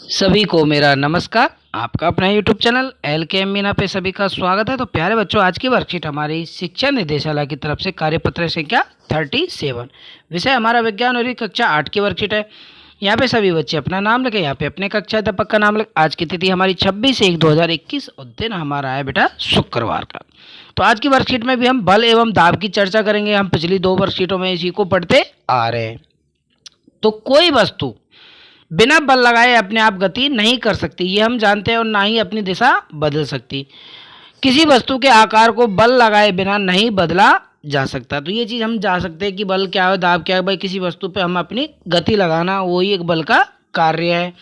सभी को मेरा नमस्कार। आपका अपना यूट्यूब चैनल एल के एम मीना पे सभी का स्वागत है। तो प्यारे बच्चों, आज की वर्कशीट हमारी शिक्षा निदेशालय की तरफ से कार्यपत्र संख्या 37, विषय हमारा विज्ञान और कक्षा 8 की वर्कशीट है। यहाँ पे सभी बच्चे अपना नाम लिखे, यहाँ पे अपने कक्षा अध्यापक का नाम लिखे। आज की तिथि हमारी 26/1/2021 और दिन हमारा है बेटा शुक्रवार का। तो आज की वर्कशीट में भी हम बल एवं दाब की चर्चा करेंगे। हम पिछली 2 वर्कशीटों में इसी को पढ़ते आ रहे हैं। तो कोई वस्तु बिना बल लगाए अपने आप गति नहीं कर सकती, ये हम जानते हैं, और ना ही अपनी दिशा बदल सकती। किसी वस्तु के आकार को बल लगाए बिना नहीं बदला जा सकता। तो ये चीज़ हम जान सकते हैं कि बल क्या है, दाब क्या है। भाई किसी वस्तु पे हम अपनी गति लगाना, वही एक बल का कार्य है।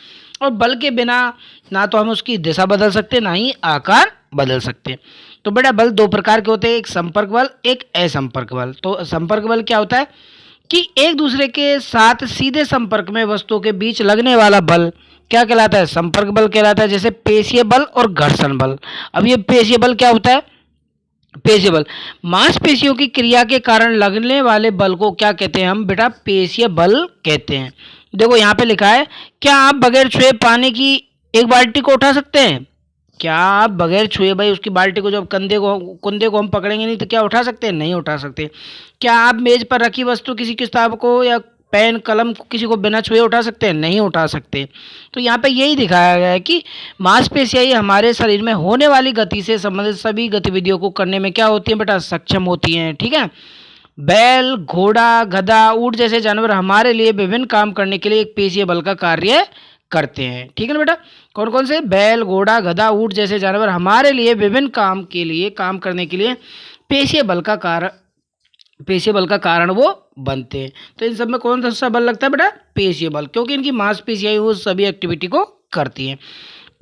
और बल के बिना ना तो हम उसकी दिशा बदल सकते, ना ही आकार बदल सकते। तो बेटा बल 2 प्रकार के होते हैं, एक संपर्क बल, एक असंपर्क बल। तो संपर्क बल क्या होता है कि एक दूसरे के साथ सीधे संपर्क में वस्तुओं के बीच लगने वाला बल क्या कहलाता है? संपर्क बल कहलाता है। जैसे पेशीय बल और घर्षण बल। अब ये पेशीय बल क्या होता है? पेशीय बल मांसपेशियों की क्रिया के कारण लगने वाले बल को क्या कहते हैं? हम बेटा पेशीय बल कहते हैं। देखो यहाँ पे लिखा है, क्या आप बगैर छुए पानी की एक बाल्टी को उठा सकते हैं? क्या आप बगैर छुए, भाई उसकी बाल्टी को, जब कुंदे को हम पकड़ेंगे नहीं तो क्या उठा सकते हैं? नहीं उठा सकते। क्या आप मेज पर रखी वस्तु, किसी किताब को या पेन कलम को किसी को बिना छुए उठा सकते हैं? नहीं उठा सकते। तो यहाँ पे यही दिखाया गया है कि मांसपेशियाँ ही हमारे शरीर में होने वाली गति से संबंधित सभी गतिविधियों को करने में क्या होती हैं बेटा? सक्षम होती हैं। ठीक है। बैल, घोड़ा, गधा, ऊंट जैसे जानवर हमारे लिए विभिन्न काम करने के लिए एक पेशीय बल का कार्य करते हैं। ठीक है ना बेटा? कौन कौन से? बैल, घोड़ा, गधा, ऊंट जैसे जानवर हमारे लिए विभिन्न काम करने के लिए पेशीय बल का कारण वो बनते हैं। तो इन सब में कौन सा बल लगता है बेटा? पेशीय बल, क्योंकि इनकी मांसपेशियां वो सभी एक्टिविटी को करती हैं।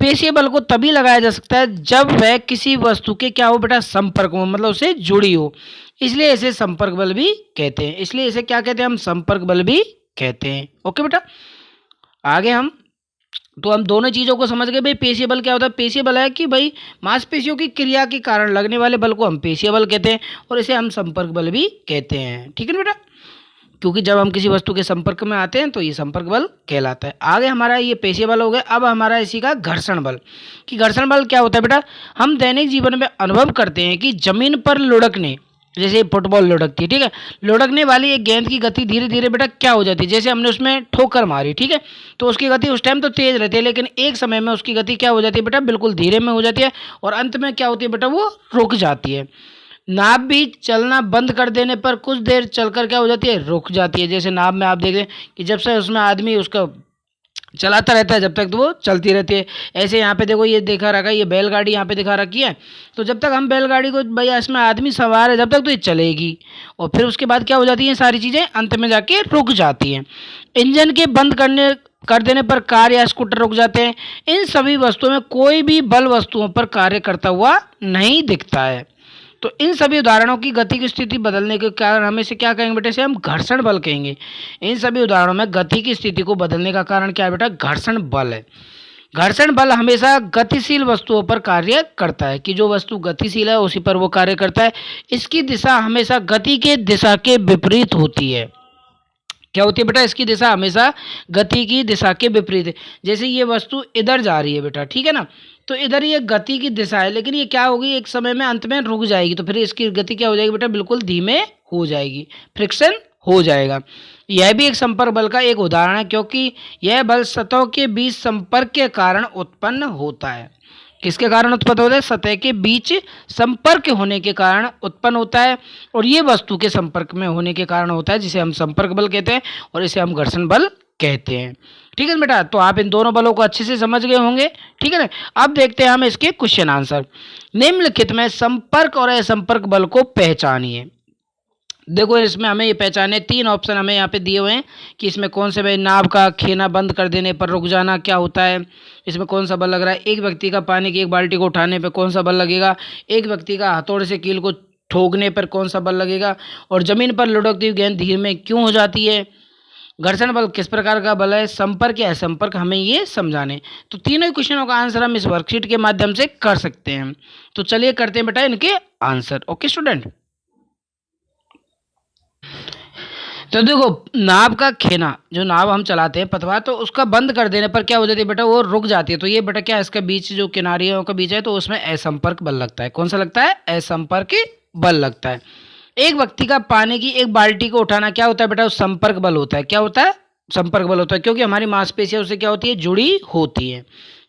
पेशीय बल को तभी लगाया जा सकता है जब वह किसी वस्तु के क्या हो बेटा? संपर्क में, मतलब उससे जुड़ी हो। इसलिए इसे संपर्क बल भी कहते हैं। इसलिए इसे क्या कहते हैं? हम संपर्क बल भी कहते हैं। ओके बेटा, आगे हम दोनों चीज़ों को समझ गए। भाई पेशीय बल क्या होता है? पेशीय बल है कि भाई मांसपेशियों की क्रिया के कारण लगने वाले बल को हम पेशीय बल कहते हैं, और इसे हम संपर्क बल भी कहते हैं। ठीक है ना बेटा? क्योंकि जब हम किसी वस्तु के संपर्क में आते हैं तो ये संपर्क बल कहलाता है। आगे हमारा ये पेशीय बल हो गया। अब हमारा इसी का घर्षण बल। कि घर्षण बल क्या होता है बेटा? हम दैनिक जीवन में अनुभव करते हैं कि जमीन पर लुढ़कने, जैसे फुटबॉल लुढ़कती है, ठीक है, लुढ़कने वाली एक गेंद की गति धीरे धीरे बेटा क्या हो जाती है? जैसे हमने उसमें ठोकर मारी, ठीक है, तो उसकी गति उस टाइम तो तेज रहती है, लेकिन एक समय में उसकी गति क्या हो जाती है बेटा? बिल्कुल धीरे में हो जाती है, और अंत में क्या होती है बेटा? वो रुक जाती है। नाव भी चलना बंद कर देने पर कुछ देर चलकर क्या हो जाती है? रुक जाती है। जैसे नाव में आप देख रहे हैं कि जब से उसमें आदमी उसका चलाता रहता है, जब तक तो वो चलती रहती है। ऐसे यहाँ पे देखो, ये देखा रखा है, ये बैलगाड़ी यहाँ पे दिखा रखी है। तो जब तक हम बैलगाड़ी को, भैया इसमें आदमी सवार है, जब तक तो ये चलेगी, और फिर उसके बाद क्या हो जाती है? सारी चीज़ें अंत में जाके रुक जाती हैं। इंजन के बंद कर देने पर कार या स्कूटर रुक जाते हैं। इन सभी वस्तुओं में कोई भी बल वस्तुओं पर कार्य करता हुआ नहीं दिखता है। तो इन सभी उदाहरणों की गति की स्थिति बदलने के कारण हम इसे क्या कहेंगे बेटे? इसे हम घर्षण बल कहेंगे। इन सभी उदाहरणों में गति की स्थिति को बदलने का कारण क्या है बेटा? घर्षण बल है। घर्षण बल हमेशा गतिशील वस्तुओं पर कार्य करता है, कि जो वस्तु गतिशील है उसी पर वो कार्य करता है। इसकी दिशा हमेशा गति के दिशा के विपरीत होती है। क्या होती है बेटा? इसकी दिशा हमेशा गति की दिशा के विपरीत है। जैसे ये वस्तु इधर जा रही है बेटा, ठीक है ना, तो इधर ये गति की दिशा है, लेकिन ये क्या होगी? एक समय में अंत में रुक जाएगी, तो फिर इसकी गति क्या हो जाएगी बेटा? बिल्कुल धीमे हो जाएगी, फ्रिक्शन हो जाएगा। यह भी एक संपर्क बल का एक उदाहरण है, क्योंकि यह बल सतहों के बीच संपर्क के कारण उत्पन्न होता है। किसके कारण उत्पन्न होता है? सतह के बीच संपर्क होने के कारण उत्पन्न होता है, और ये वस्तु के संपर्क में होने के कारण होता है, जिसे हम संपर्क बल कहते हैं, और इसे हम घर्षण बल कहते हैं। ठीक है बेटा? तो आप इन दोनों बलों को अच्छे से समझ गए होंगे। ठीक है ना? अब देखते हैं हम इसके क्वेश्चन आंसर। निम्नलिखित में संपर्क और असंपर्क बल को पहचानिए। देखो इसमें हमें ये पहचाने 3 ऑप्शन हमें यहाँ पे दिए हुए हैं कि इसमें कौन से, भाई नाव का खेना बंद कर देने पर रुक जाना क्या होता है, इसमें कौन सा बल लग रहा है। एक व्यक्ति का पानी की एक बाल्टी को उठाने पर कौन सा बल लगेगा। एक व्यक्ति का हथौड़े से कील को ठोकने पर कौन सा बल लगेगा। और जमीन पर लुढ़कती हुई गेंद धीरे में क्यों हो जाती है। घर्षण बल किस प्रकार का बल है। संपर्क या असंपर्क, हमें ये समझाने। तो तीनों ही क्वेश्चनों का आंसर हम इस वर्कशीट के माध्यम से कर सकते हैं। तो चलिए करते हैं बेटा इनके आंसर। ओके स्टूडेंट, तो देखो, नाव का खेना, जो नाव हम चलाते हैं पतवार, तो उसका बंद कर देने पर क्या हो जाती है बेटा, वो रुक जाती है। तो ये बेटा क्या है, इसका बीच जो किनारियों का बीच है, तो उसमें असंपर्क बल लगता है। कौन सा लगता है? असंपर्क बल लगता है। एक व्यक्ति का पानी की एक बाल्टी को उठाना क्या होता है बेटा, संपर्क बल होता है। क्या होता है? संपर्क बल होता है, क्योंकि हमारी मांसपेशियां उससे क्या होती है, जुड़ी होती है।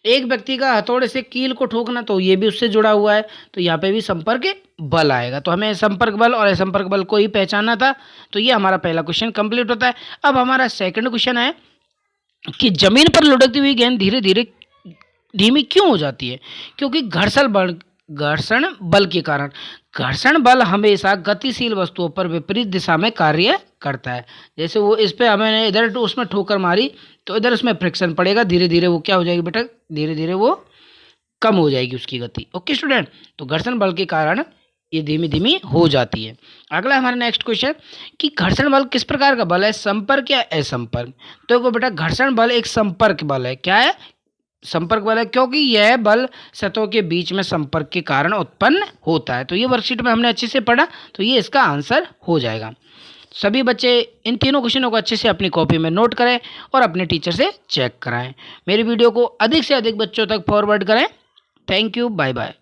एक व्यक्ति का हथौड़े से कील को ठोकना, तो ये भी उससे जुड़ा हुआ है, तो यहाँ पे भी संपर्क बल आएगा। तो हमें संपर्क बल और असंपर्क बल को ही पहचानना था। तो ये हमारा पहला क्वेश्चन कंप्लीट होता है। अब हमारा सेकंड क्वेश्चन है कि जमीन पर लुढ़कती हुई गेंद धीरे धीरे धीमी क्यों हो जाती है? क्योंकि घर्षण बल के कारण। घर्षण बल हमेशा गतिशील वस्तुओं पर विपरीत दिशा में कार्य करता है। जैसे वो इस पे हमें इधर उसमें ठोकर मारी, तो इधर उसमें फ्रिक्शन पड़ेगा, धीरे धीरे वो क्या हो जाएगी बेटा, धीरे धीरे वो कम हो जाएगी उसकी गति। ओके स्टूडेंट, तो घर्षण बल के कारण ये धीमी धीमी हो जाती है। अगला हमारा नेक्स्ट क्वेश्चन कि घर्षण बल किस प्रकार का बल है, संपर्क या असंपर्क? तो देखो बेटा, घर्षण बल एक संपर्क बल है। क्या है? संपर्क बल है, क्योंकि यह बल सतहों के बीच में संपर्क के कारण उत्पन्न होता है। तो ये वर्कशीट में हमने अच्छे से पढ़ा, तो ये इसका आंसर हो जाएगा। सभी बच्चे इन तीनों क्वेश्चनों को अच्छे से अपनी कॉपी में नोट करें और अपने टीचर से चेक कराएं। मेरी वीडियो को अधिक से अधिक बच्चों तक फॉरवर्ड करें। Thank you, bye bye.